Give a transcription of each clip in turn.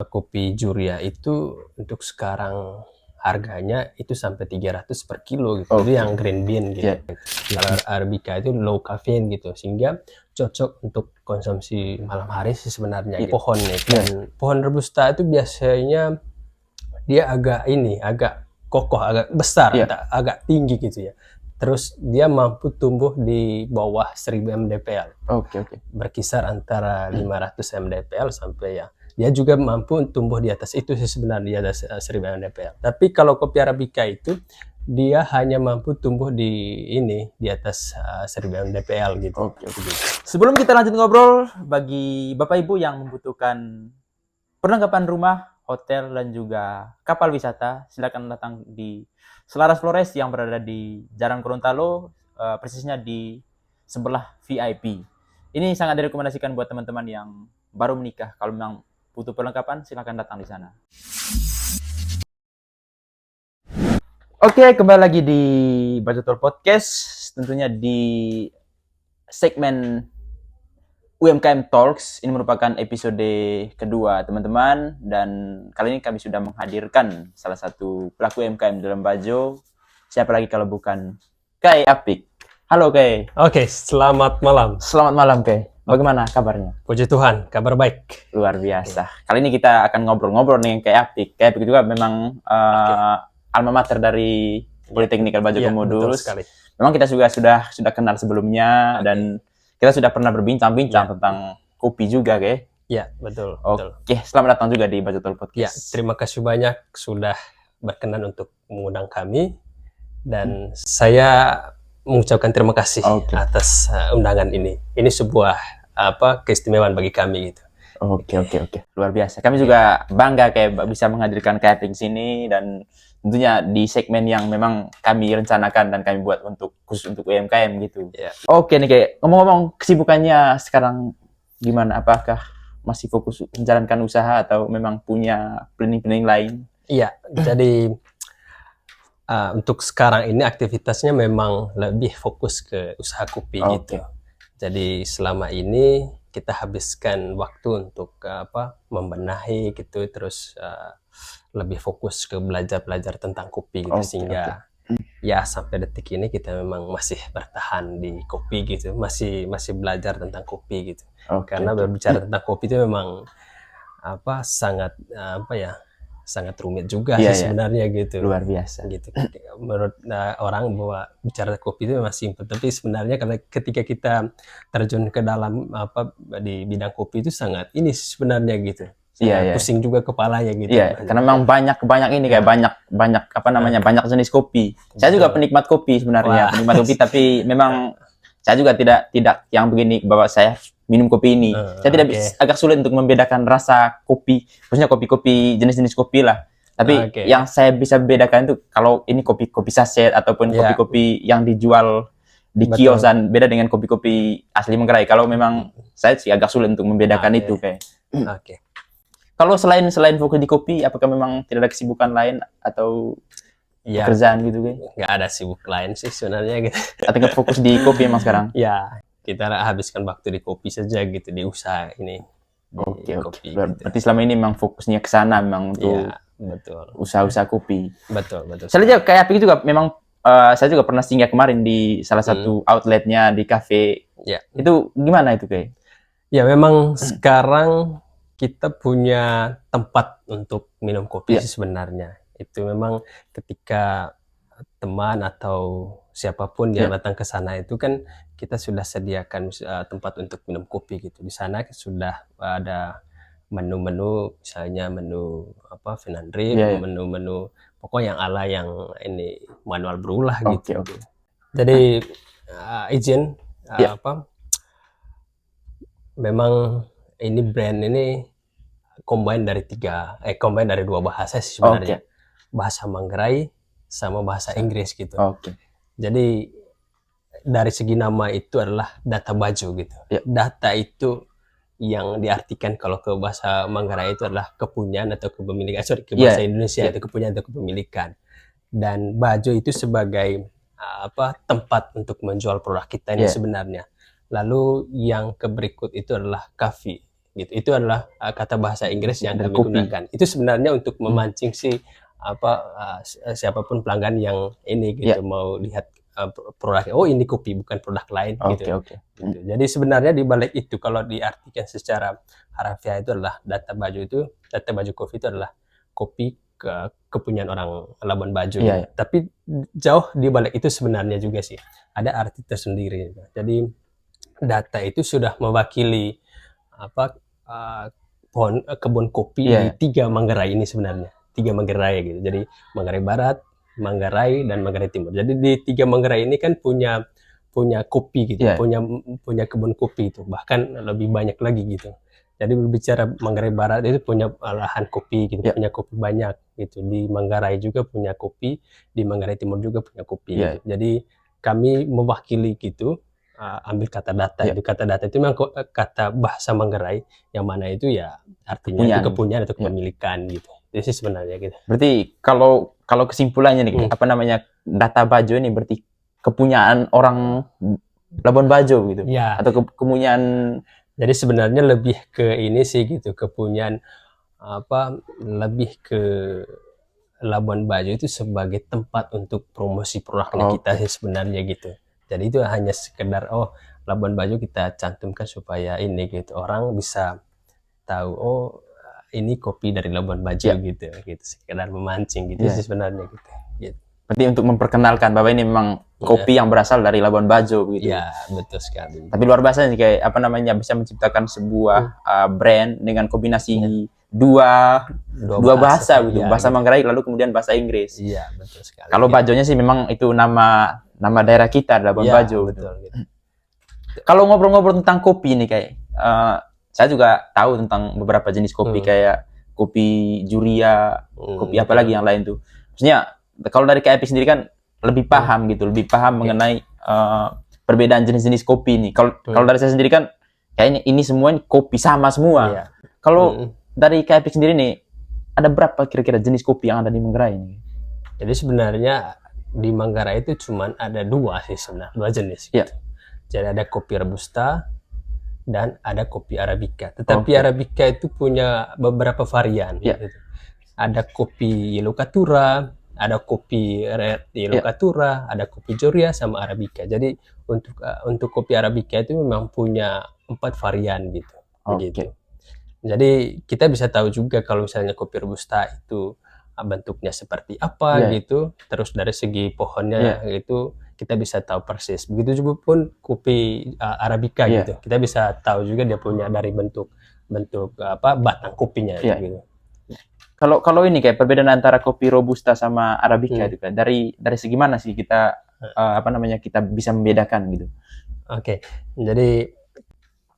kopi Juria itu untuk sekarang harganya itu sampai 300 per kilo gitu. Itu yang green bean gitu. Yeah. Kalau Arabica itu low caffeine gitu, sehingga cocok untuk konsumsi malam hari sih sebenarnya. Pohonnya dan pohon Robusta itu biasanya dia agak kokoh, agak besar, agak tinggi gitu ya. Terus dia mampu tumbuh di bawah 1000 mdpl. Berkisar antara 500 mdpl sampai ya. Dia juga mampu tumbuh di atas itu sih sebenarnya, di atas 1000 mdpl. Tapi kalau kopi Arabica itu dia hanya mampu tumbuh di atas 1000 mdpl gitu. Sebelum kita lanjut ngobrol, bagi Bapak Ibu yang membutuhkan perlengkapan rumah, hotel, dan juga kapal wisata, silakan datang di Selaras Flores yang berada di Jalan Gorontalo, persisnya di sebelah VIP. Ini sangat direkomendasikan buat teman-teman yang baru menikah. Kalau memang butuh perlengkapan, silakan datang di sana. Oke, kembali lagi di Bacotol Podcast, tentunya di segmen UMKM Talks. Ini merupakan episode kedua, teman-teman, dan kali ini kami sudah menghadirkan salah satu pelaku UMKM dalam Bajo. Siapa lagi kalau bukan Kay Apik. Halo Kay. Oke, selamat malam. Selamat malam Kay. Bagaimana kabarnya? Puji Tuhan, kabar baik. Luar biasa. Kali ini kita akan ngobrol-ngobrol dengan Kay Apik. Kay Apik juga memang alma mater dari Politeknik Bajo Komodus. Memang kita juga sudah kenal sebelumnya, dan kita sudah pernah berbincang-bincang tentang kopi juga, Kay. Iya, betul. Oke, selamat datang juga di Bacotol Podcast. Ya, terima kasih banyak sudah berkenan untuk mengundang kami, dan saya mengucapkan terima kasih atas undangan ini. Ini sebuah keistimewaan bagi kami gitu. Oke. Luar biasa. Kami juga bangga kayak bisa menghadirkan Kay Apik sini, dan tentunya di segmen yang memang kami rencanakan dan kami buat khusus untuk UMKM gitu. Oke nih Kay, ngomong-ngomong kesibukannya sekarang gimana? Apakah masih fokus menjalankan usaha atau memang punya planning-planning lain? Iya, jadi untuk sekarang ini aktivitasnya memang lebih fokus ke usaha kopi gitu. Jadi selama ini kita habiskan waktu untuk membenahi gitu, terus lebih fokus ke belajar tentang kopi gitu, sehingga ya sampai detik ini kita memang masih bertahan di kopi gitu, masih belajar tentang kopi gitu. Karena berbicara tentang kopi itu memang sangat rumit juga sih sebenarnya gitu. Luar biasa gitu. Menurut orang bahwa bicara kopi itu memang simpel, tapi sebenarnya karena ketika kita terjun ke dalam di bidang kopi itu sangat ini sebenarnya gitu. Pusing juga kepalanya gitu. Karena memang banyak ini kayak banyak banyak jenis kopi. Saya juga penikmat kopi sebenarnya, penikmat kopi, tapi memang saya juga tidak yang begini bahwa saya minum kopi ini. Saya tidak agak sulit untuk membedakan rasa kopi, khususnya kopi-kopi jenis-jenis kopi lah. Tapi yang saya bisa bedakan itu kalau ini kopi saset ataupun kopi-kopi yang dijual di kiosan, beda dengan kopi-kopi asli Manggarai. Kalau memang saya sih agak sulit untuk membedakan itu kayak. Kalau selain fokus di kopi, apakah memang tidak ada kesibukan lain atau pekerjaan gitu kayak? Nggak ada sibuk lain sih sebenarnya gitu. Atau nggak fokus di kopi emang sekarang? Ya, kita habiskan waktu di kopi saja gitu, di usaha ini. Oke. Berarti selama ini memang fokusnya ke sana memang untuk usaha-usaha kopi. Betul. Saya lihat kayak Apik juga memang saya juga pernah singgah kemarin di salah satu outletnya di kafe. Itu gimana itu kayak? Ya memang sekarang kita punya tempat untuk minum kopi sih sebenarnya. Itu memang ketika teman atau siapapun yang datang ke sana itu kan kita sudah sediakan tempat untuk minum kopi gitu. Di sana sudah ada menu-menu, misalnya menu Finan Drip, menu-menu pokoknya yang ini manual berulah gitu. Jadi izin memang ini brand ini combine dari dua bahasa sih sebenarnya. Bahasa Manggarai sama bahasa Inggris gitu. Jadi dari segi nama itu adalah Data Bajo gitu. Data itu yang diartikan kalau ke bahasa Manggarai itu adalah kepunyaan atau kepemilikan. Ke bahasa Indonesia itu kepunyaan atau kepemilikan. Dan Bajo itu sebagai tempat untuk menjual produk kita ini sebenarnya. Lalu yang berikut itu adalah Kafi. gitu. Itu adalah kata bahasa Inggris yang Dari kami kopi. gunakan. Itu sebenarnya untuk memancing si siapapun pelanggan yang ini gitu mau lihat produk, oh ini kopi bukan produk lain gitu. Oke. Gitu. Jadi sebenarnya di balik itu kalau diartikan secara harfiah itu adalah data baju kopi itu adalah kopi kepunyaan orang Labuan Bajo. Iya. Tapi jauh di balik itu sebenarnya juga sih ada arti tersendiri. Jadi data itu sudah mewakili kebun kopi di 3 Manggarai ini sebenarnya. 3 Manggarai gitu. Jadi Manggarai Barat, Manggarai dan Manggarai Timur. Jadi di 3 Manggarai ini kan punya kopi gitu, punya kebun kopi itu, bahkan lebih banyak lagi gitu. Jadi berbicara Manggarai Barat itu punya lahan kopi gitu, punya kopi banyak gitu. Di Manggarai juga punya kopi, di Manggarai Timur juga punya kopi. Gitu. Jadi kami mewakili gitu, ambil kata data. Itu kata data itu memang kata bahasa Manggarai, yang mana itu ya artinya itu kepunyaan atau kepemilikan gitu. Itu sih sebenarnya gitu. Berarti kalau kesimpulannya nih, data Bajo ini berarti kepunyaan orang Labuan Bajo gitu, atau kepunyaan. Jadi sebenarnya lebih ke ini sih gitu, kepunyaan lebih ke Labuan Bajo itu sebagai tempat untuk promosi produknya kita sih sebenarnya gitu. Jadi itu hanya sekedar Labuan Bajo kita cantumkan supaya ini gitu, orang bisa tahu ini kopi dari Labuan Bajo gitu, sekedar memancing gitu sih sebenarnya gitu. Berarti untuk memperkenalkan bahwa ini memang kopi yang berasal dari Labuan Bajo gitu. Iya, betul sekali. Tapi luar biasa nih, kayak bisa menciptakan sebuah brand dengan kombinasi dua bahasa gitu. Bahasa Manggarai lalu kemudian bahasa Inggris. Iya, betul sekali. Kalau Bajonya sih memang itu nama daerah kita, Labuan Bajo. Betul gitu. Kalau ngobrol-ngobrol tentang kopi nih saya juga tahu tentang beberapa jenis kopi kayak kopi Juria, kopi apa lagi yang lain tuh. Maksudnya kalau dari KIP sendiri kan lebih paham mengenai perbedaan jenis-jenis kopi ini. Kalau dari saya sendiri kan kayaknya ini semua kopi sama semua. Kalau dari KIP sendiri nih, ada berapa kira-kira jenis kopi yang ada di Manggarai ini? Jadi sebenarnya di Manggarai itu cuma ada 2 sih sebenarnya, 2 jenis gitu. Jadi ada kopi Robusta dan ada kopi Arabica. Tetapi Arabica itu punya beberapa varian gitu. Ada kopi Yellow Caturra, ada kopi Red Yellow Caturra, ada kopi Juria sama Arabica. Jadi untuk kopi Arabica itu memang punya 4 varian gitu. Begitu. Jadi kita bisa tahu juga kalau misalnya kopi Robusta itu bentuknya seperti apa gitu. Terus dari segi pohonnya itu kita bisa tahu persis. Begitu juga pun kopi Arabica gitu. Kita bisa tahu juga dia punya dari bentuk batang kopinya gitu. Kalau ini kayak perbedaan antara kopi Robusta sama Arabica itu kan dari segi mana sih kita kita bisa membedakan gitu? Oke. Jadi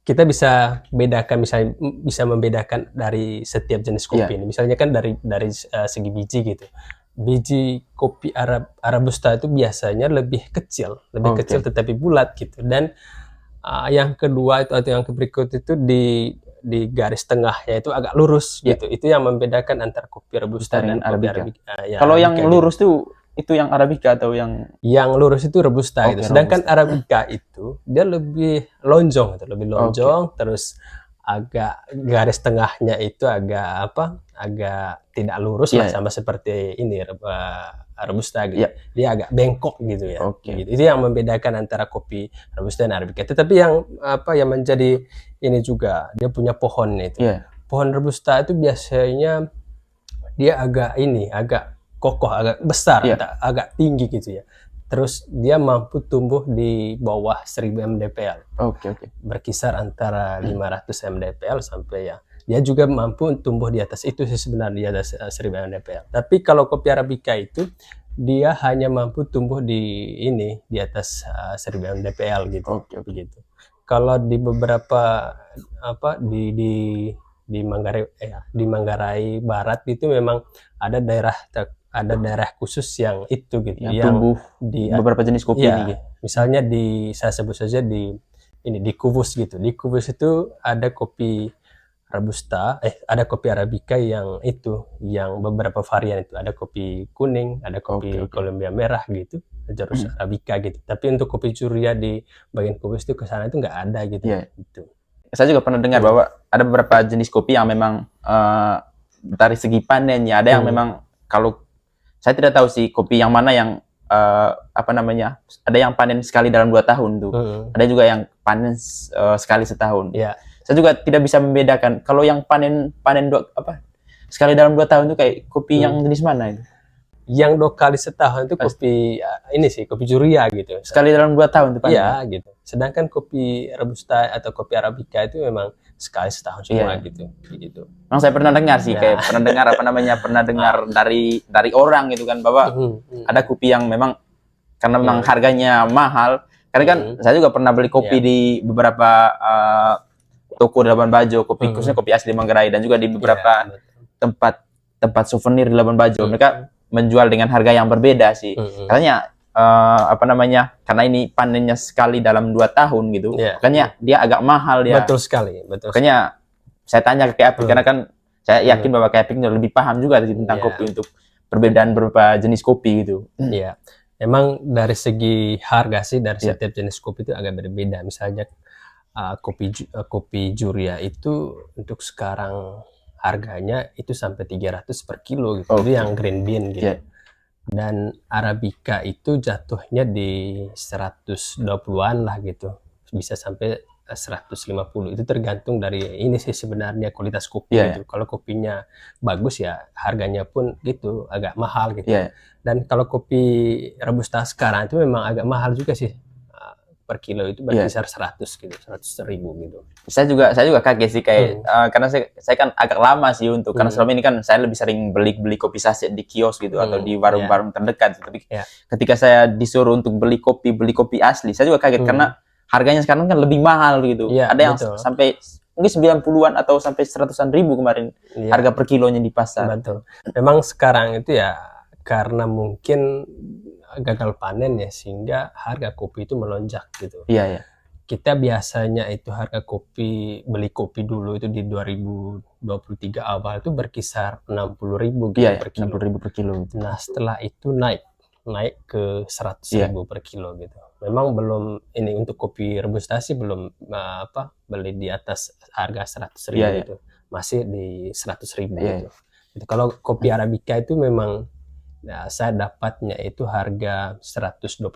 kita bisa membedakan dari setiap jenis kopi ini. Misalnya kan dari segi biji gitu. Biji kopi Robusta itu biasanya lebih kecil tetapi bulat gitu. Dan yang kedua itu atau yang berikut itu di garis tengahnya itu agak lurus gitu. Itu yang membedakan antara kopi Robusta dan kopi Arabica. Kalau yang lurus tuh itu yang Arabica atau yang lurus itu Robusta gitu. Sedangkan Robusta. Arabica itu dia lebih lonjong gitu, terus agak garis tengahnya itu agak tidak lurus lah, sama seperti ini Robusta gitu. Dia agak bengkok gitu ya. Gitu. Itu yang membedakan antara kopi Robusta dan Arabica. Tetapi yang menjadi ini juga dia punya pohon itu. Pohon Robusta itu biasanya dia agak kokoh, agak besar, agak tinggi gitu ya. Terus dia mampu tumbuh di bawah 1000 mdpl. Berkisar antara 500 mdpl sampai dia juga mampu tumbuh di atas itu sih sebenarnya, di atas 1000 mdpl. Tapi kalau kopi Arabica itu dia hanya mampu tumbuh di atas 1000 mdpl gitu. Begitu. Kalau di beberapa di Manggarai Barat itu memang ada daerah khusus yang itu gitu, yang tumbuh di beberapa jenis kopi ini gitu. Misalnya saya sebut saja di Kubus gitu. Di Kubus itu ada kopi Robusta, ada kopi Arabica yang beberapa varian itu. Ada kopi kuning, ada kopi Colombia merah gitu, terus Arabica gitu. Tapi untuk kopi Juria di bagian Kubus itu ke sana itu nggak ada gitu. Gitu. saya juga pernah dengar bahwa ada beberapa jenis kopi yang memang dari segi panennya ada yang memang, kalau saya tidak tahu sih kopi yang mana yang apa namanya, ada yang panen sekali dalam 2 tahun tuh, ada juga yang panen sekali setahun. Saya juga tidak bisa membedakan kalau yang panen sekali dalam 2 tahun itu kayak kopi yang jenis mana itu? Yang 2 kali setahun itu kopi ini sih, kopi Juria gitu. Sekali dalam 2 tahun itu panen. Iya gitu. Sedangkan kopi Robusta atau kopi Arabica itu memang sekali setahun semua gitu. Memang saya pernah dengar sih, kayak pernah dengar pernah dengar dari orang gitu kan, bahwa ada kopi yang memang karena memang harganya mahal. Karena kan saya juga pernah beli kopi di beberapa toko di Labuan Bajo, kopi khususnya kopi asli Manggarai, dan juga di beberapa tempat souvenir di Labuan Bajo. Mereka menjual dengan harga yang berbeda sih. Katanya apa namanya, karena ini panennya sekali dalam 2 tahun gitu, makanya dia agak mahal dia. Betul sekali. Makanya saya tanya ke Apik, karena kan saya yakin bahwa Apik lebih paham juga tentang kopi untuk perbedaan beberapa jenis kopi gitu. Iya, emang dari segi harga sih dari setiap jenis kopi itu agak berbeda. Misalnya kopi Juria itu untuk sekarang harganya itu sampai 300 per kilo gitu. Itu yang green bean gitu. Dan Arabica itu jatuhnya di 120-an lah gitu, bisa sampai 150. Itu tergantung dari ini sih sebenarnya kualitas kopi gitu. Kalau kopinya bagus ya harganya pun gitu agak mahal gitu. Dan kalau kopi Robusta sekarang itu memang agak mahal juga sih, per kilo itu berkisar 100 gitu, 100.000 gitu. Saya juga kaget sih kayak karena saya kan agak lama sih untuk karena selama ini kan saya lebih sering beli kopi saset di kios gitu atau di warung-warung terdekat. Tapi ketika saya disuruh untuk beli kopi asli, saya juga kaget karena harganya sekarang kan lebih mahal gitu. Ada yang sampai mungkin 90-an atau sampai 100-an ribu kemarin harga per kilonya di pasar. Betul. Memang sekarang itu ya karena mungkin gagal panen ya, sehingga harga kopi itu melonjak gitu. Kita biasanya itu harga beli kopi dulu itu di 2023 awal itu berkisar 60.000 gitu per kilo. 60.000 per kilo. Nah setelah itu naik ke 100.000 per kilo gitu. Memang belum ini untuk kopi Robusta sih belum beli di atas harga 100.000 itu, masih di 100.000 gitu. Kalau kopi Arabica itu memang saya dapatnya itu harga 125.000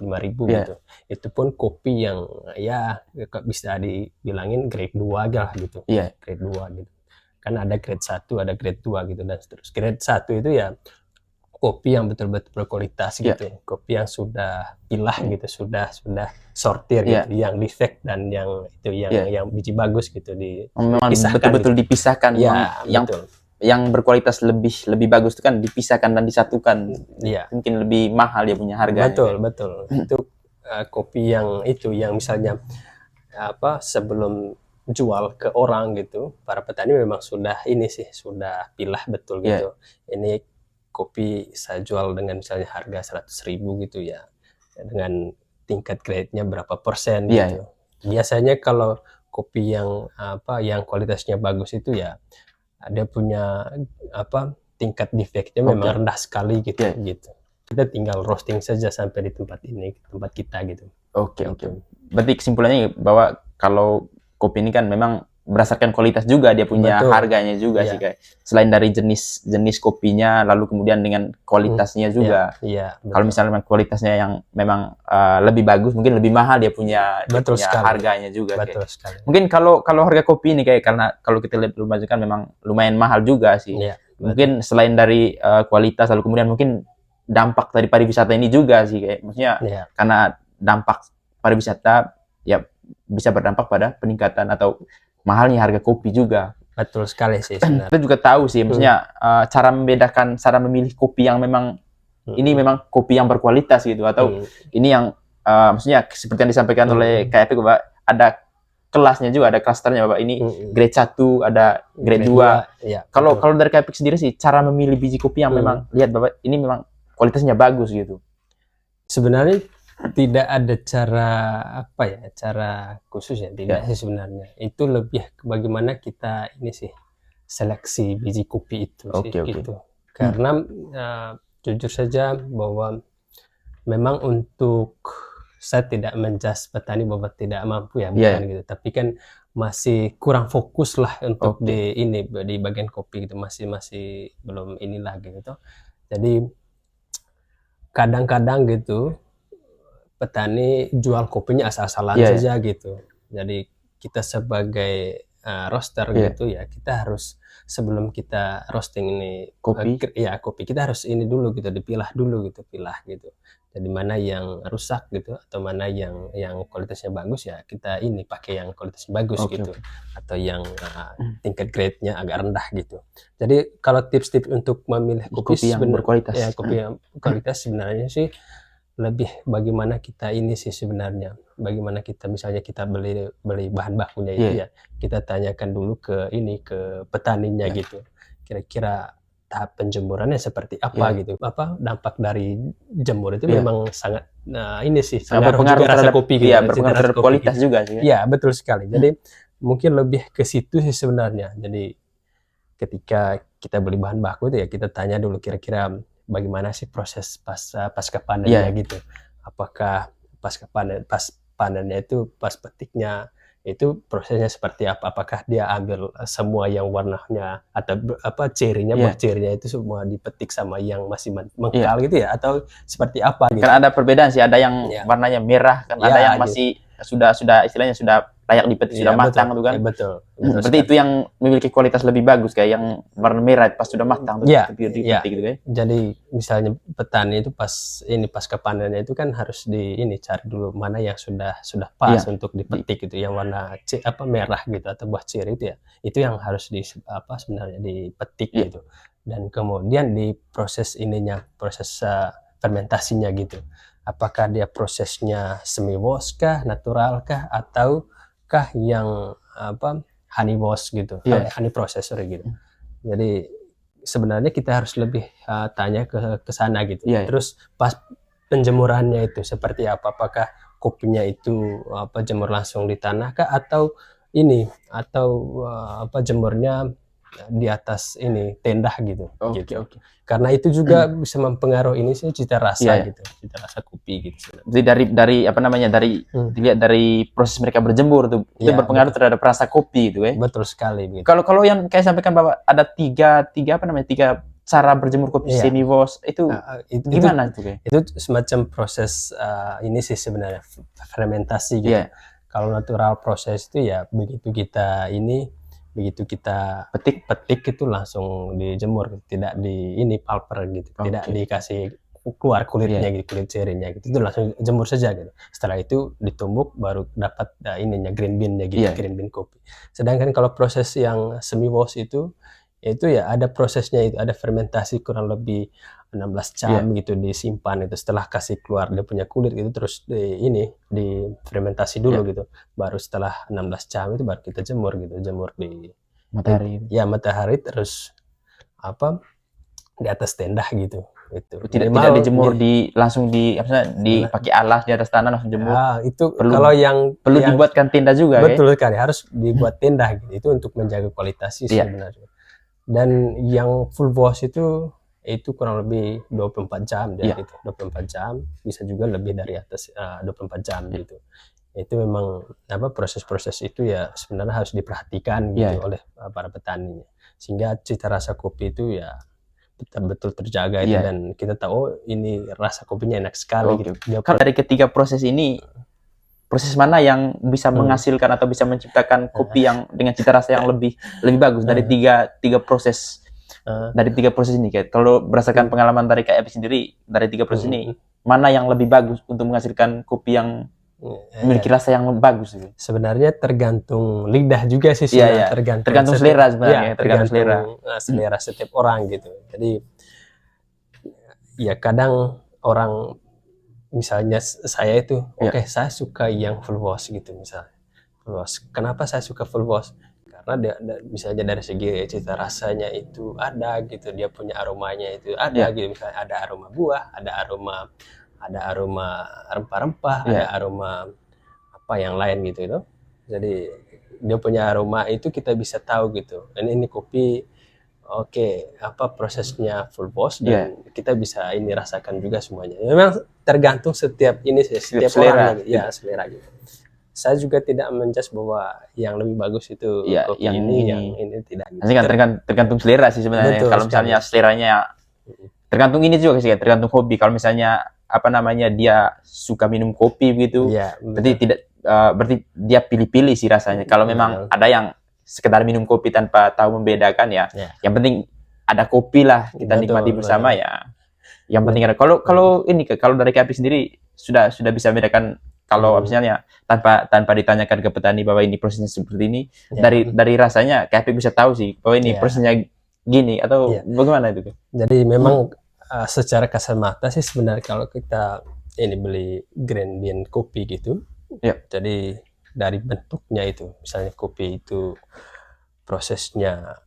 gitu. Itu pun kopi yang ya bisa dibilangin grade 2 aja lah gitu. Grade 2 gitu. Kan ada grade 1, ada grade 2 gitu dan seterusnya. Grade 1 itu ya kopi yang betul-betul berkualitas gitu. Kopi yang sudah pilah gitu, sudah sortir gitu, yang defect dan yang biji bagus gitu memang betul-betul gitu. Dipisahkan yang berkualitas lebih bagus itu kan dipisahkan dan disatukan. Mungkin lebih mahal dia punya harganya. Betul. Itu kopi yang misalnya sebelum jual ke orang gitu, para petani memang sudah pilah betul gitu. Ini kopi saya jual dengan misalnya harga 100.000 gitu ya, dengan tingkat grade-nya berapa persen gitu. Biasanya kalau kopi yang kualitasnya bagus itu ya dia punya tingkat defect-nya memang rendah sekali gitu. Kita tinggal roasting saja sampai di tempat kita gitu. Oke. Berarti kesimpulannya bahwa kalau kopi ini kan memang berdasarkan kualitas juga dia punya harganya juga sih, kayak selain dari jenis kopinya, lalu kemudian dengan kualitasnya juga. Kalau misalnya kualitasnya yang memang lebih bagus, mungkin lebih mahal dia punya harganya juga. Mungkin kalau harga kopi ini kayak, karena kalau kita lihat Labuan Bajo kan memang lumayan mahal juga sih. Mungkin selain dari kualitas, lalu kemudian mungkin dampak dari pariwisata ini juga sih, kayak maksudnya karena dampak pariwisata ya bisa berdampak pada peningkatan atau mahalnya harga kopi juga. Betul sekali sih sebenarnya. Kita juga tahu sih, maksudnya cara memilih kopi yang memang ini memang kopi yang berkualitas gitu, atau ini yang maksudnya seperti yang disampaikan oleh KFP bahwa ada kelasnya juga, ada klasternya bahwa ini grade 1, ada grade 2. Kalau dari KFP sendiri sih, cara memilih biji kopi yang memang lihat bahwa ini memang kualitasnya bagus gitu. Sebenarnya tidak ada cara khusus ya, tidak sih sebenarnya. Itu lebih bagaimana kita seleksi biji kopi itu gitu. Karena jujur saja bahwa memang untuk saya tidak menjudge petani bahwa tidak mampu ya, bukan gitu. Tapi kan masih kurang fokus lah untuk Oke. di bagian kopi gitu, masih belum inilah gitu. Jadi kadang-kadang gitu petani jual kopinya asal-asalan Iya, iya. saja gitu. Jadi kita sebagai roaster Iya. gitu ya, kita harus sebelum kita roasting ini Kopi. kopi kita harus ini dulu gitu, dipilah dulu gitu, pilah gitu. Jadi mana yang rusak gitu atau mana yang kualitasnya bagus ya kita ini pakai yang kualitasnya bagus Oke, gitu, oke. atau yang tingkat grade-nya agak rendah gitu. Jadi kalau tips-tips untuk memilih kopi Kopi yang berkualitas. ya kopi yang kualitas sebenarnya sih lebih bagaimana kita ini sih sebenarnya, bagaimana kita misalnya kita beli bahan bakunya itu Iya. ya kita tanyakan dulu ke petaninya Iya. gitu, kira-kira tahap penjemurannya seperti apa Iya. gitu, apa dampak dari jemur itu Iya. memang sangat ini sih Sangat pengaruh juga rasa kopi gitu, iya, cita berpengaruh rasa terhadap kopi kualitas gitu. juga sih. Iya betul sekali. Jadi mungkin lebih ke situ sih sebenarnya. Jadi ketika kita beli bahan baku itu ya kita tanya dulu kira-kira bagaimana sih proses pasca panennya Iya. gitu. Apakah pas panennya itu pas petiknya itu prosesnya seperti apa? Apakah dia ambil semua yang warnanya atau cirinya, Iya. buah cirinya itu semua dipetik sama yang masih Iya. mengkal gitu ya? Atau seperti apa gitu? Kan ada perbedaan sih, ada yang Iya. warnanya merah, kan Iya, ada yang gitu. masih sudah istilahnya sudah layak dipetik, sudah matang tuh kan. Iya, betul. Berarti itu yang memiliki kualitas lebih bagus kayak yang warna merah pas sudah matang tuh Iya, dipetik gitu kan. Jadi misalnya petani itu pasca panennya itu kan harus cari dulu mana yang sudah pas Iya. untuk dipetik gitu, yang warna merah gitu atau buah ciri itu ya. Itu yang harus sebenarnya dipetik Iya. gitu. Dan kemudian di proses fermentasinya gitu. Apakah dia prosesnya semi wash kah, natural kah, ataukah yang honey wash gitu, Iya. honey process gitu. Jadi sebenarnya kita harus lebih tanya ke sana gitu. Iya. Terus pas penjemurannya itu seperti apa? Apakah kopinya itu jemur langsung di tanah kah atau jemurnya di atas tenda gitu. Oke, gitu. oke. Karena itu juga bisa mempengaruhi sih cita rasa Iya. gitu, cita rasa kopi gitu. Jadi dari dilihat dari proses mereka berjemur tuh, itu Iya, berpengaruh terhadap rasa kopi itu ya. Betul sekali gitu. Kalau yang kayak sampaikan Bapak ada tiga cara berjemur kopi Iya. semi wash itu gimana tuh kayak? Itu semacam proses ini sih sebenarnya fermentasi gitu. Iya. Kalau natural proses itu ya begitu kita petik itu langsung dijemur, tidak pulper gitu, tidak dikasih keluar kulitnya gitu, kulit cirinya gitu, itu langsung jemur saja gitu. Setelah itu ditumbuk baru dapat green bean-nya gitu, green bean kopi. Sedangkan kalau proses yang semi wash itu ya ada prosesnya, itu ada fermentasi kurang lebih 16 jam gitu disimpan itu, setelah kasih keluar dia punya kulit gitu, terus di fermentasi dulu gitu, baru setelah 16 jam itu baru kita jemur di matahari terus di atas tenda gitu. Itu tidak dijemur langsung pakai alas di atas tanah langsung jemur. Itu kalau yang dibuatkan tenda juga. Betul sekali, harus dibuat tenda gitu. Itu untuk menjaga kualitas sih sebenarnya. Dan yang full wash itu kurang lebih 24 jam gitu. 24 jam, bisa juga lebih dari atas 24 jam gitu. Itu memang proses-proses itu ya sebenarnya harus diperhatikan gitu oleh para petani, sehingga cita rasa kopi itu ya betul-betul terjaga itu, dan kita tahu ini rasa kopinya enak sekali gitu. Kalau dari ketiga proses ini, proses mana yang bisa menghasilkan atau bisa menciptakan kopi yang dengan cita rasa yang lebih bagus dari tiga proses? Dari tiga proses ini, kalau berdasarkan pengalaman dari KF sendiri, dari tiga proses ini mana yang lebih bagus untuk menghasilkan kopi yang memiliki rasa yang bagus? Sebenarnya tergantung lidah juga sih, tergantung selera sebenarnya, tergantung selera setiap orang gitu. Jadi ya kadang orang, misalnya saya itu saya suka yang full wash gitu, misalnya full wash. Kenapa saya suka full wash? Karena misalnya dari segi cita rasanya itu ada gitu, dia punya aromanya itu ada gitu, misalnya ada aroma buah, ada aroma rempah-rempah, ada aroma yang lain gitu itu. Jadi dia punya aroma itu kita bisa tahu gitu. Dan ini kopi prosesnya full wash, dan kita bisa rasakan juga semuanya. Memang tergantung setiap selera orang gitu. Selera gitu. saya juga tidak menjudge bahwa yang lebih bagus itu Ya, kopi yang ini, ini. yang ini tidak. Nanti kan tergantung selera sih sebenarnya. Betul Kalau sekali. misalnya seleranya tergantung ini juga sih, tergantung hobi. Kalau misalnya apa namanya dia suka minum kopi begitu, Iya, berarti betul. tidak berarti dia pilih-pilih sih rasanya. Kalau memang Betul. ada yang sekedar minum kopi tanpa tahu membedakan ya, Ya. yang penting ada kopi lah kita Betul, nikmati bersama betul. ya. Yang penting ada kalau ini kalau dari KP sendiri sudah bisa membedakan kalau misalnya tanpa ditanyakan ke petani bahwa ini prosesnya seperti ini, Ya. dari rasanya KP bisa tahu sih bahwa ini Ya. prosesnya gini atau Ya. bagaimana itu? Jadi memang secara kasat mata sih sebenarnya kalau kita ini beli green bean kopi gitu, Ya. jadi dari bentuknya itu, misalnya kopi itu prosesnya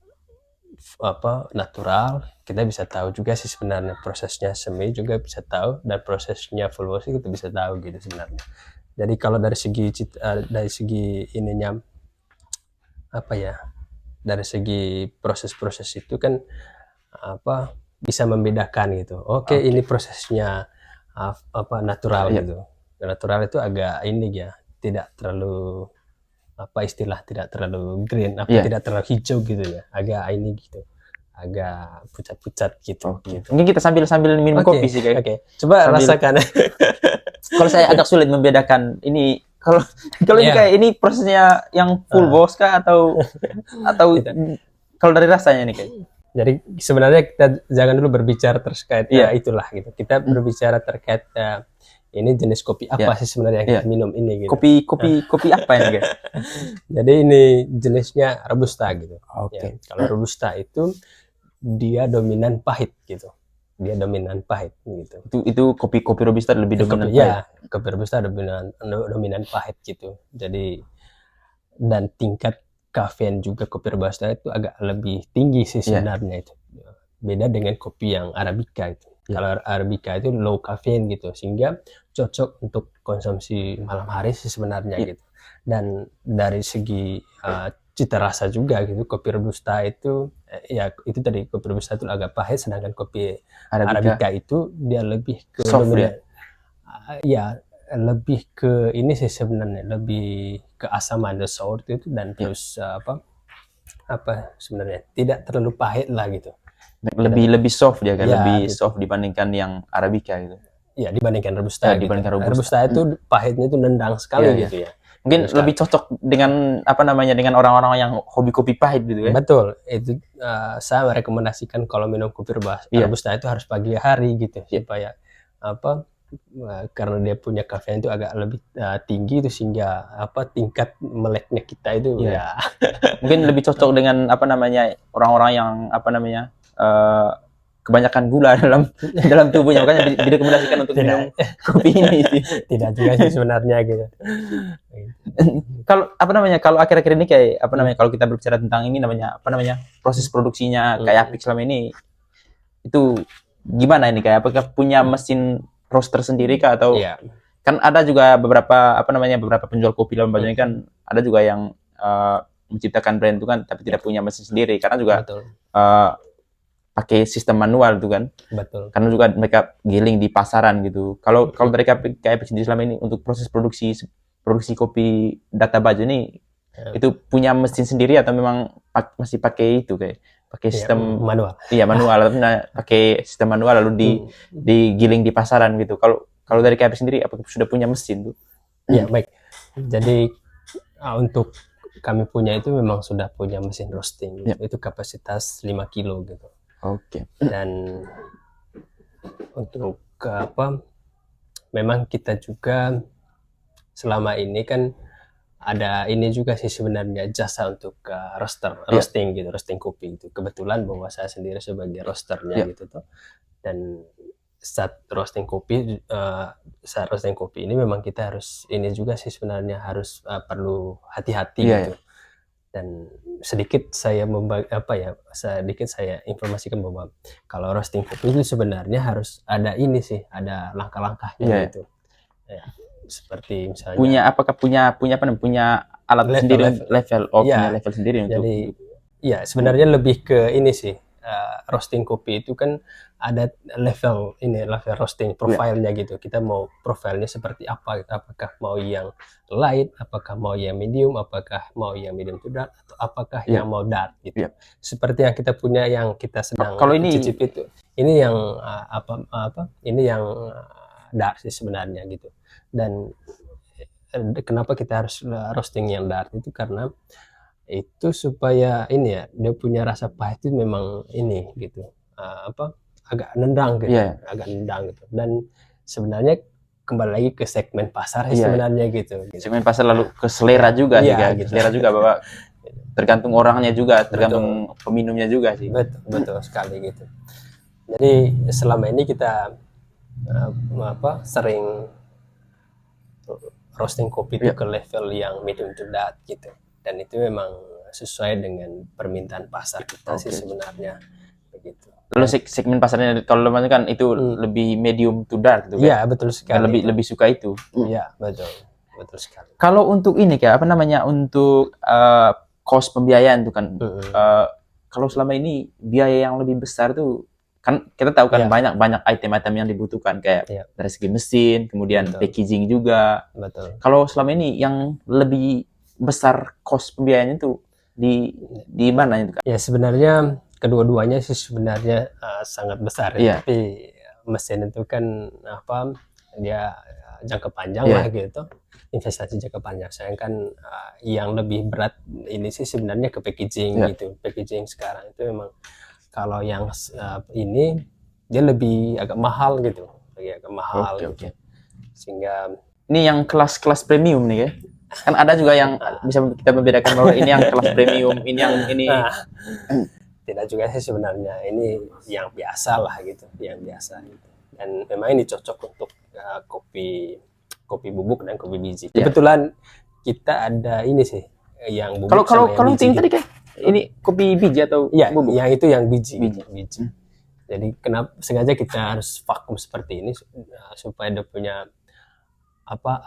apa natural, kita bisa tahu juga sih sebenarnya prosesnya semi juga bisa tahu, dan prosesnya full wash kita bisa tahu gitu sebenarnya. Jadi kalau dari segi ininya apa ya, dari segi proses-proses itu kan apa bisa membedakan gitu. Oke. Ini prosesnya apa natural Iya. gitu. Natural itu agak ini ya, tidak terlalu apa istilah, tidak terlalu green, apa Iya. tidak terlalu hijau gitu ya, agak ini gitu, agak pucat-pucat gitu. Gitu. Mungkin kita sambil minum kopi sih kayak. Oke. Coba rasakan. Kalau saya agak sulit membedakan ini kalau ini kayak ini prosesnya yang full wash kah atau kalau dari rasanya nih kayak. Jadi sebenarnya kita jangan dulu berbicara terkait itulah gitu. Kita berbicara terkait ini jenis kopi apa sih sebenarnya yang kita minum ini gitu. Kopi apa ya guys? Jadi ini jenisnya robusta gitu. Oke. Ya, kalau robusta itu dia dominan pahit gitu. Dia dominan pahit gitu. Itu kopi robusta lebih dominan pahit. Ya, kopi robusta dominan pahit gitu. Jadi dan tingkat kafein juga kopi robusta itu agak lebih tinggi sih sebenarnya itu. Beda dengan kopi yang arabica itu. Kalau arabica itu low caffeine gitu, sehingga cocok untuk konsumsi malam hari sih sebenarnya gitu. Dan dari segi cita rasa juga gitu, kopi robusta itu ya itu tadi, kopi robusta itu agak pahit, sedangkan kopi arabica itu dia lebih ke soft ya lebih ke ini sih sebenarnya, lebih ke asaman, the sour itu, dan terus apa sebenarnya tidak terlalu pahit lah gitu. Lebih soft dia kan, lebih soft dibandingkan yang arabica gitu. Ya, dibandingkan robusta. Dibandingkan robusta itu pahitnya itu nendang sekali gitu ya. Mungkin lebih cocok dengan apa namanya, dengan orang-orang yang hobi kopi pahit gitu ya. Betul. Itu saya merekomendasikan kalau minum kopi robusta itu harus pagi hari gitu, supaya apa karena dia punya kafein itu agak lebih tinggi itu, sehingga apa tingkat meleknya kita itu ya mungkin lebih cocok dengan apa namanya orang-orang yang apa namanya kebanyakan gula dalam tubuhnya, makanya direkomendasikan untuk minum kopi ini sih. Tidak juga sih sebenarnya gitu. Kalau apa namanya, kalau akhir-akhir ini kayak apa namanya, kalau kita berbicara tentang ini namanya apa namanya proses produksinya kayak Apik selama ini, itu gimana ini, kayak apakah punya mesin roaster sendiri kah, atau kan ada juga beberapa apa namanya beberapa penjual kopi dalam bajunya kan ada juga yang menciptakan brand itu kan tapi tidak punya mesin sendiri, karena juga pakai sistem manual itu kan. Betul. Karena juga mereka giling di pasaran gitu. Kalau dari KP sendiri selama ini untuk proses produksi kopi Data Baju ini itu punya mesin sendiri atau memang masih pakai itu kayak pakai sistem manual? Iya, manual. Pakai sistem manual lalu digiling di pasaran gitu. Kalau dari KP sendiri apakah sudah punya mesin tuh? Iya, baik. Jadi untuk kami punya itu memang sudah punya mesin roasting. Itu kapasitas 5 kilo gitu. Oke. Dan untuk apa? Memang kita juga selama ini kan ada ini juga sih sebenarnya jasa untuk roasting gitu, roasting kopi itu. Kebetulan bahwa saya sendiri sebagai roasternya gitu tuh. Dan saat roasting kopi ini memang kita harus ini juga sih sebenarnya, harus perlu hati-hati gitu. Dan sedikit saya informasikan bahwa kalau roasting kopi itu sebenarnya harus ada ini sih, ada langkah-langkahnya gitu. Ya, seperti misalnya punya alat sendiri, level punya level sendiri untuk. Jadi ya sebenarnya lebih ke ini sih, roasting kopi itu kan ada level roasting profilnya gitu. Kita mau profilnya seperti apa gitu. Apakah mau yang light, apakah mau yang medium, apakah mau yang medium to dark, atau apakah yang mau dark gitu. Seperti yang kita punya yang kita sedang Kalau ini cicip itu. Ini yang ini yang dark sih sebenarnya gitu. Dan kenapa kita harus roasting yang dark itu karena itu supaya ini ya, dia punya rasa pahit itu memang ini gitu, agak nendang gitu, agak nendang gitu. Dan sebenarnya kembali lagi ke segmen pasar sebenarnya gitu. Segmen pasar lalu ke selera juga sih kan, gitu. Selera juga bahwa tergantung orangnya juga, tergantung peminumnya juga sih. Betul sekali gitu. Jadi selama ini kita sering roasting kopi itu ke level yang medium to dark gitu. Dan itu memang sesuai dengan permintaan pasar kita sih sebenarnya begitu. Lalu segmen pasarnya kalau namanya kan itu lebih medium to dark gitu kan? Iya, betul sekali. Lebih suka itu. Iya, betul sekali. Kalau untuk ini kayak untuk cost pembiayaan tuh kan, kalau selama ini biaya yang lebih besar tuh kan kita tahu kan banyak item-item yang dibutuhkan kayak dari segi mesin, kemudian packaging juga. Betul. Kalau selama ini yang lebih besar cost pembiayaannya itu di mana itu kan? Ya sebenarnya kedua-duanya sih sebenarnya sangat besar ya. Tapi mesin itu kan dia jangka panjang lah gitu, investasi jangka panjang. Sedangkan yang lebih berat ini sih sebenarnya ke packaging gitu. Packaging sekarang itu memang kalau yang ini dia lebih agak mahal gitu, agak mahal. Gitu. Sehingga ini yang kelas premium nih ya. Kan ada juga yang bisa kita membedakan bahwa ini yang kelas premium, ini yang ini. Tidak juga sih sebenarnya, ini yang biasa lah gitu, yang biasa gitu. Dan memang ini cocok untuk kopi bubuk dan kopi biji. Kebetulan kita ada ini sih yang bubuk kalau yang tadi kan ini kopi biji atau bubuk? Yang itu yang biji. Jadi kenapa sengaja kita harus vakum seperti ini supaya dia punya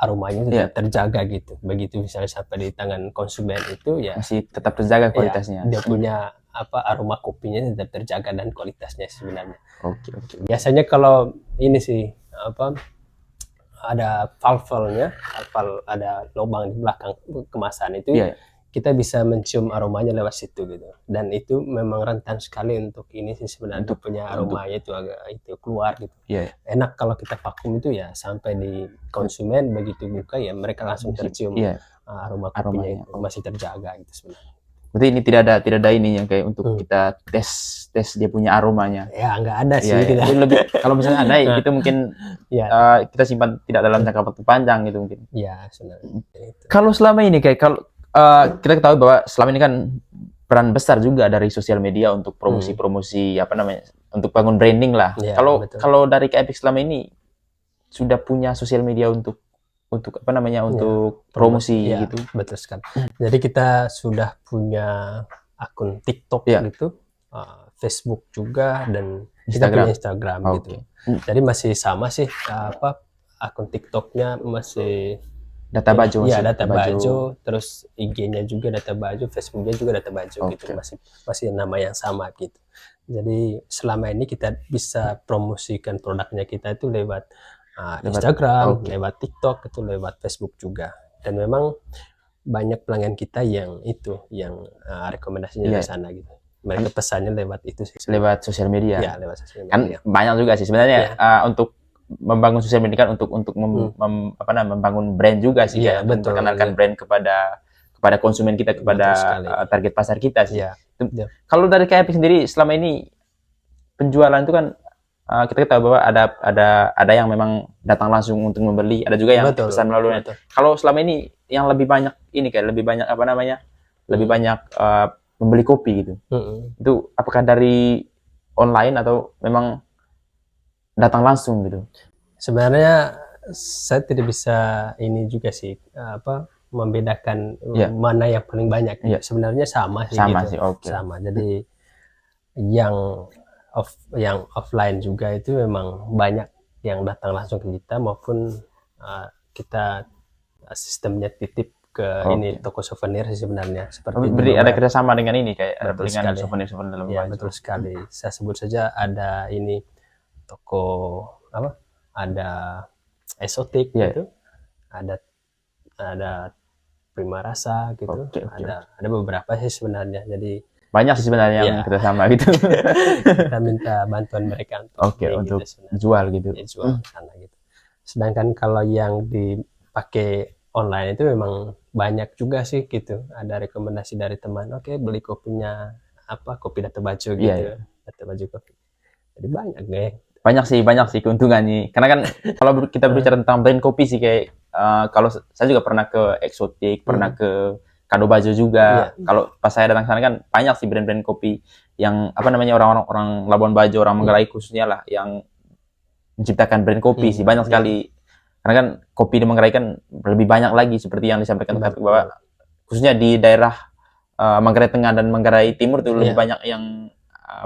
aromanya tidak terjaga gitu. Begitu misalnya sampai di tangan konsumen itu ya masih tetap terjaga kualitasnya. Dia punya aroma kopinya tetap terjaga dan kualitasnya sebenarnya. Oke. Biasanya kalau ini sih ada valve-nya, ada lubang di belakang kemasan itu kita bisa mencium aromanya lewat situ gitu. Dan itu memang rentan sekali untuk ini sih sebenarnya, untuk punya aromanya itu agak keluar gitu. Enak kalau kita vakum itu ya sampai di konsumen begitu buka ya mereka langsung tercium aroma kopinya itu masih terjaga gitu sebenarnya. Berarti ini tidak ada ini yang kayak untuk kita tes dia punya aromanya. Ya nggak ada sih. Lebih kalau misalnya ada itu mungkin kita simpan tidak dalam jangka waktu panjang gitu mungkin. Iya sebenarnya. Kalau selama ini kayak kita ketahui bahwa selama ini kan peran besar juga dari sosial media untuk promosi untuk bangun branding lah. Kalau dari KAPIX selama ini sudah punya sosial media untuk promosi gitu. Betul sekali. Jadi kita sudah punya akun TikTok gitu, Facebook juga, dan kita punya Instagram gitu. Jadi masih sama sih akun TikToknya masih Data Bajo. Data Bajo, terus IG-nya juga Data Bajo, Facebook-nya juga Data Bajo gitu, masih nama yang sama gitu. Jadi selama ini kita bisa promosikan produknya kita itu lewat Instagram, lewat TikTok, itu lewat Facebook juga. Dan memang banyak pelanggan kita yang rekomendasinya dari sana gitu. Mereka pesannya lewat itu sih. Lewat sosial media. Ya, lewat sosial Kan media. banyak juga sih sebenarnya untuk membangun sosial media kan untuk membangun brand juga sih, memperkenalkan brand kepada konsumen kita, kepada target pasar kita sih. Kalau dari KAPIX sendiri selama ini penjualan itu kan kita tahu bahwa ada yang memang datang langsung untuk membeli, ada juga yang pesan melalui net. Kalau selama ini yang lebih banyak lebih banyak lebih banyak membeli kopi gitu. Itu apakah dari online atau memang datang langsung gitu? Sebenarnya saya tidak bisa ini juga sih membedakan mana yang paling banyak. Sebenarnya sama sih gitu. Sama. Jadi yang offline juga itu memang banyak yang datang langsung ke kita, maupun kita sistemnya titip ke ini toko souvenir sih sebenarnya, seperti Beri ada kerjasama dengan ini kayak Betul dengan sekali. souvenir-souvenir dalam ya baju. betul sekali. Saya sebut saja ada ini toko apa? Ada Esotik Iya. gitu. Ada Prima Rasa gitu. Oke. Ada beberapa sih sebenarnya. Jadi Banyak sih sebenarnya yang Iya. kerjasama gitu. kita minta bantuan mereka Oke, beli untuk sebenarnya. jual gitu. Jual ke sana gitu. Sedangkan kalau yang dipakai online itu memang banyak juga sih gitu. Ada rekomendasi dari teman, oke beli kopinya apa, kopi Data Baju gitu. Iya. Data Baju kopi. Jadi banyak deh. Banyak sih keuntungannya. Karena kan kalau kita berbicara tentang brand kopi sih kayak kalau saya juga pernah ke Exotic, pernah ke Kado Baju juga. Kalau pas saya datang sana kan banyak sih brand-brand kopi yang apa namanya orang Labuan Bajo, orang Manggarai khususnya lah yang menciptakan brand kopi sih banyak sekali. Karena kan kopi di Manggarai kan lebih banyak lagi seperti yang disampaikan Taufik bahwa khususnya di daerah Manggarai Tengah dan Manggarai Timur tuh lebih banyak yang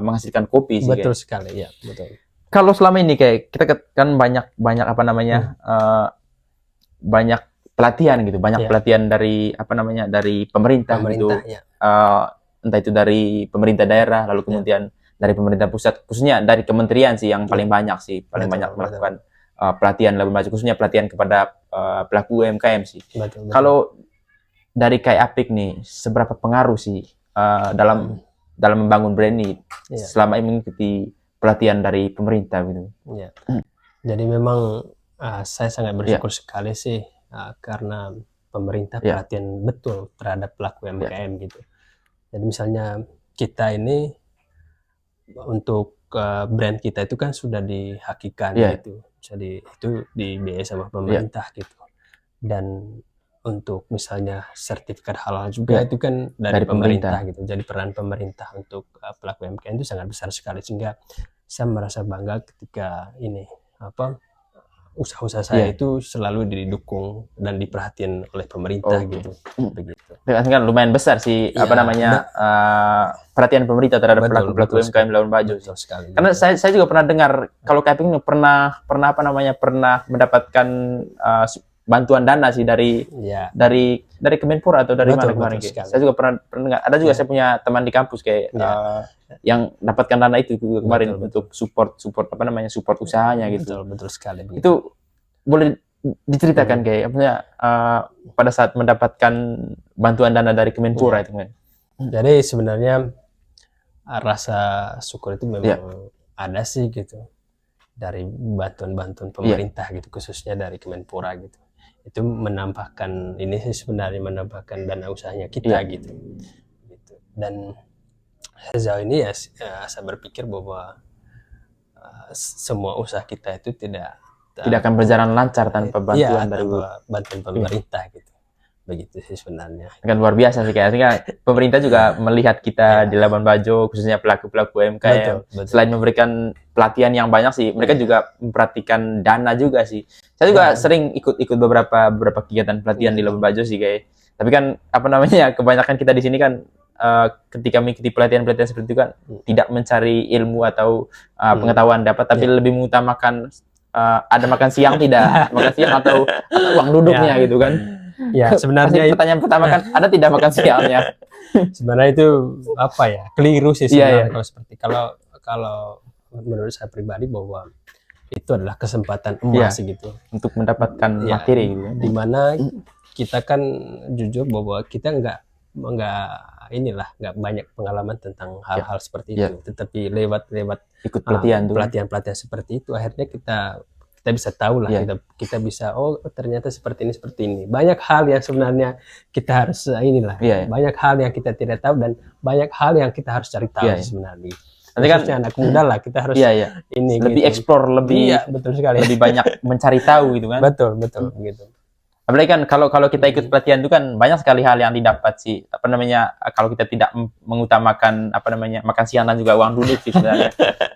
menghasilkan kopi sih. Betul sekali, ya betul. Kalau selama ini kayak kita kan banyak apa namanya banyak pelatihan gitu, banyak pelatihan dari apa namanya dari pemerintah gitu, entah itu dari pemerintah daerah, lalu kemudian dari pemerintah pusat, khususnya dari kementerian sih yang paling banyak sih, paling banyak melakukan pelatihan Labuan Bajo, khususnya pelatihan kepada pelaku UMKM sih. Kalau dari kayak Apik nih, seberapa pengaruh sih dalam membangun brand ini selama ini mengikuti pelatihan dari pemerintah gitu? Jadi memang saya sangat bersyukur sekali sih karena pemerintah perhatian betul terhadap pelaku UMKM gitu. Jadi misalnya kita ini untuk brand kita itu kan sudah dihakikan gitu. Jadi itu dibiayai sama pemerintah gitu. Dan untuk misalnya sertifikat halal juga itu kan dari pemerintah gitu. Jadi peran pemerintah untuk pelaku UMKM itu sangat besar sekali, sehingga saya merasa bangga ketika ini usaha-usaha saya itu selalu didukung dan diperhatiin oleh pemerintah gitu. Begitu. Kan lumayan besar sih apa namanya perhatian pemerintah terhadap pelaku UMKM Labuan Bajo. Karena saya juga pernah dengar kalau Apik ini pernah apa namanya pernah mendapatkan bantuan dana sih dari Kemenpora atau dari mana kemarin. Saya juga pernah dengar. Ada juga saya punya teman di kampus kayak yang dapatkan dana itu kemarin untuk support apa namanya support usahanya gitu. Betul sekali. Itu boleh diceritakan kayak pada saat mendapatkan bantuan dana dari Kemenpora itu kan. Jadi sebenarnya rasa syukur itu memang ada sih gitu dari bantuan pemerintah gitu, khususnya dari Kemenpora gitu. Itu menambahkan ini sih sebenarnya menambahkan dana usahanya kita gitu. Dan sejauh ini ya saya berpikir bahwa semua usaha kita itu tidak akan berjalan lancar tanpa bantuan dari bantuan pemerintah gitu. Begitu sih sebenarnya. Kan luar biasa sih kayaknya pemerintah juga melihat kita di Labuan Bajo khususnya pelaku-pelaku UMKM. Selain memberikan pelatihan yang banyak sih, mereka juga memperhatikan dana juga sih. Saya juga sering ikut beberapa kegiatan pelatihan di Labuan Bajo sih kayak. Tapi kan apa namanya kebanyakan kita di sini kan ketika mengikuti pelatihan seperti itu kan tidak mencari ilmu atau pengetahuan dapat, tapi lebih mengutamakan ada makan siang makan siang atau uang duduknya gitu kan. Ya sebenarnya pertanyaan pertama kan ada tidak makan siangnya. Sebenarnya itu apa ya, keliru sih sebenarnya kalau seperti kalau menurut saya pribadi bahwa itu adalah kesempatan emas gitu untuk mendapatkan materi gitu. Dimana kita kan jujur bahwa kita nggak banyak pengalaman tentang hal-hal seperti itu, tetapi lewat ikut pelatihan seperti itu akhirnya kita bisa tahu lah, kita bisa ternyata seperti ini. Banyak hal yang sebenarnya kita harus banyak hal yang kita tidak tahu dan banyak hal yang kita harus cari tahu sebenarnya. Nanti kan anak muda lah kita harus ini lebih explore, betul sekali, lebih banyak mencari tahu gitu kan. Betul gitu. Apalagi kan kalau kita ikut pelatihan itu kan banyak sekali hal yang didapat sih. Apa namanya kalau kita tidak mengutamakan apa namanya makan siang dan juga uang duduk sih sebenarnya.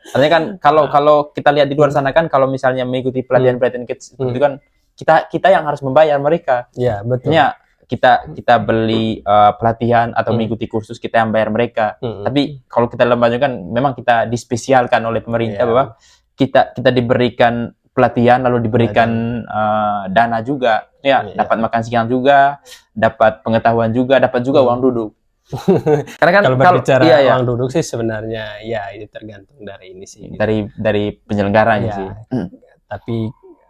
Artinya kan kalau kita lihat di luar sana kan kalau misalnya mengikuti pelatihan itu kan kita yang harus membayar mereka. Iya, betul. Kita beli pelatihan atau mengikuti kursus, kita yang bayar mereka. Tapi kalau kita lembaga kan memang kita dispesialkan oleh pemerintah bahwa kita diberikan pelatihan lalu diberikan dana juga, ya dapat makan siang juga, dapat pengetahuan juga, dapat juga uang duduk. Karena kan kalau berbicara uang duduk sih sebenarnya ya itu tergantung dari ini sih. Dari penyelenggaranya sih. Tapi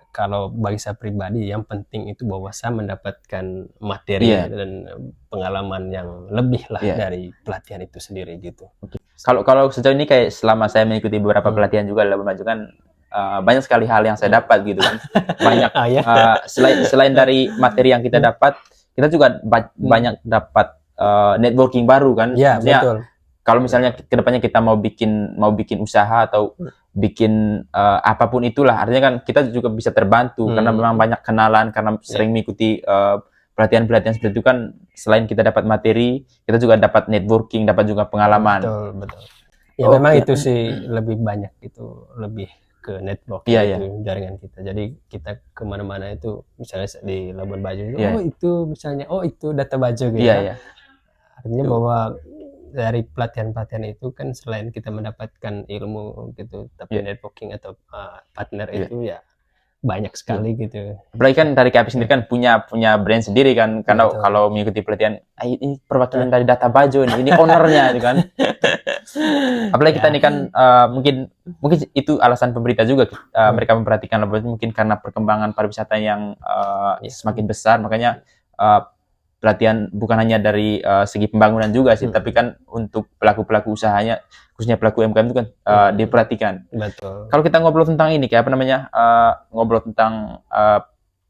kalau bagi saya pribadi yang penting itu bahwa saya mendapatkan materi dan pengalaman yang lebih lah dari pelatihan itu sendiri gitu. Kalau sejauh ini kayak selama saya mengikuti beberapa pelatihan juga dalam maju kan banyak sekali hal yang saya dapat gitu kan. Banyak selain dari materi yang kita dapat, kita juga banyak dapat networking baru kan. Iya, betul. Kalau misalnya kedepannya kita mau bikin usaha atau bikin apapun itulah, artinya kan kita juga bisa terbantu karena memang banyak kenalan, karena sering mengikuti pelatihan-pelatihan seperti itu kan. Selain kita dapat materi, kita juga dapat networking, dapat juga pengalaman. Betul. Ya memang itu sih lebih banyak itu, lebih ke network itu jaringan kita. Jadi kita kemana-mana itu misalnya di Labuan Bajo itu itu data Bajo gitu Artinya bahwa dari pelatihan-pelatihan itu kan selain kita mendapatkan ilmu gitu, tapi networking atau partner itu ya banyak sekali gitu. Apalagi kan dari KAPIK sendiri kan punya brand sendiri kan, karena kalau mengikuti pelatihan ini perwakilan dari Data Bajo ini ownernya itu kan. Apalagi kita ini kan mungkin itu alasan pemerintah juga mereka memperhatikan mungkin karena perkembangan pariwisata yang semakin besar, makanya pelatihan bukan hanya dari segi pembangunan juga sih, tapi kan untuk pelaku-pelaku usahanya, khususnya pelaku UMKM itu kan diperhatikan. Betul. Kalau kita ngobrol tentang ini, kayak apa namanya, ngobrol tentang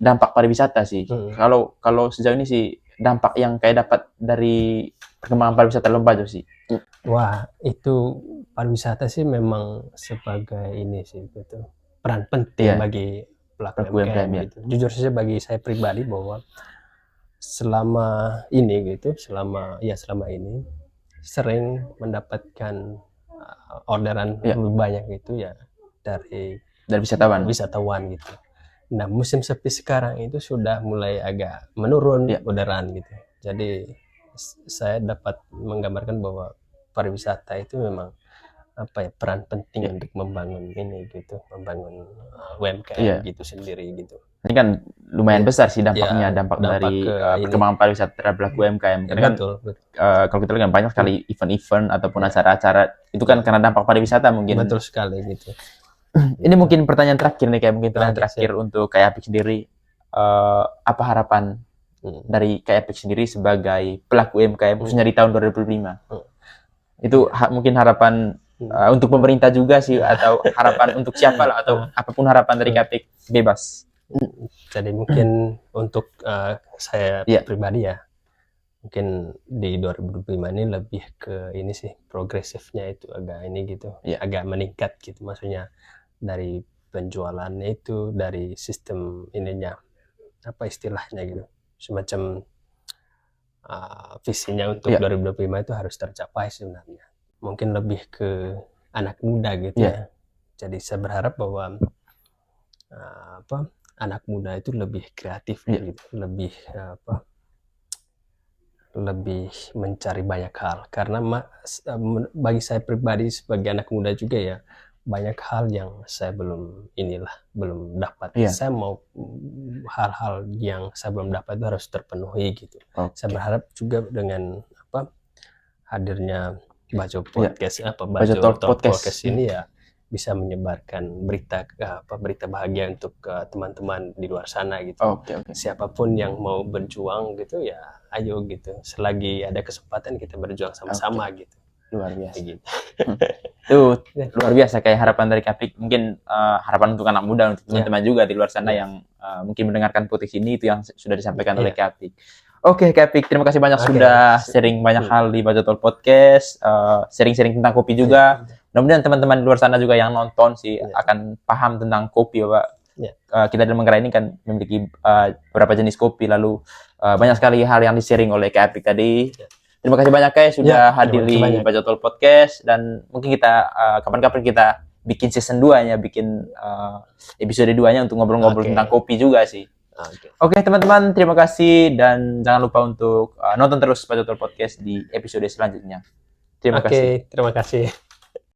dampak pariwisata sih. Kalau sejauh ini sih dampak yang kayak dapat dari perkembangan pariwisata Labuan Bajo sih. Wah, itu pariwisata sih memang sebagai ini sih gitu, peran penting bagi pelaku UMKM gitu. Jujur saja bagi saya pribadi bahwa selama ini sering mendapatkan orderan lebih banyak gitu ya dari wisatawan gitu. Nah, musim sepi sekarang itu sudah mulai agak menurun orderan gitu. Jadi saya dapat menggambarkan bahwa pariwisata itu memang peran penting untuk membangun ini gitu, membangun UMKM gitu sendiri gitu. Ini kan lumayan besar sih dampaknya, dampak dari perkembangan pariwisata terhadap pelaku UMKM. Karena kan kalau kita lihat banyak sekali event-event ataupun acara-acara itu kan karena dampak pariwisata mungkin. Betul sekali gitu. Ini mungkin pertanyaan terakhir nih, terakhir untuk KAPIK sendiri. Apa harapan dari KAPIK sendiri sebagai pelaku UMKM khususnya di tahun 2025? Itu mungkin harapan untuk pemerintah juga sih, atau harapan untuk siapa lah, atau apapun harapan dari KAPIK, bebas. Jadi mungkin untuk saya pribadi ya, mungkin di 2025 ini lebih ke ini sih, progresifnya itu agak ini gitu, agak meningkat gitu, maksudnya dari penjualannya itu, dari sistem ininya, apa istilahnya gitu, semacam visinya untuk 2025 itu harus tercapai sebenarnya. Mungkin lebih ke anak muda gitu ya. Jadi saya berharap bahwa anak muda itu lebih kreatif gitu, lebih lebih mencari banyak hal, karena bagi saya pribadi sebagai anak muda juga ya, banyak hal yang saya belum dapat. Saya mau hal-hal yang saya belum dapat itu harus terpenuhi gitu. Saya berharap juga dengan hadirnya Bajo Podcast Bajo Podcast ini ya bisa menyebarkan berita bahagia untuk teman-teman di luar sana gitu. Siapapun yang mau berjuang gitu ya, ayo gitu. Selagi ada kesempatan kita berjuang sama-sama gitu. Luar biasa gitu. Itu luar biasa kayak harapan dari KAPIK. Mungkin harapan untuk anak muda, untuk teman-teman juga di luar sana yang mungkin mendengarkan podcast ini, itu yang sudah disampaikan oleh KAPIK. Oke, KAPIK, terima kasih banyak sudah sharing banyak hal di Bajo Talk Podcast, sharing-sharing tentang kopi juga. Mudah-mudahan teman-teman di luar sana juga yang nonton sih akan paham tentang kopi, Pak. Kita di Manggarai ini kan memiliki beberapa jenis kopi, lalu banyak sekali hal yang di-sharing oleh KAPIK tadi. Terima kasih banyak sudah hadir di Bajo Talk Podcast, dan mungkin kita kapan-kapan kita bikin season 2-nya, bikin episode 2-nya untuk ngobrol-ngobrol tentang kopi juga sih. Oke, teman-teman, terima kasih, dan jangan lupa untuk nonton terus Bajo Talk Podcast di episode selanjutnya. Terima kasih. Terima kasih.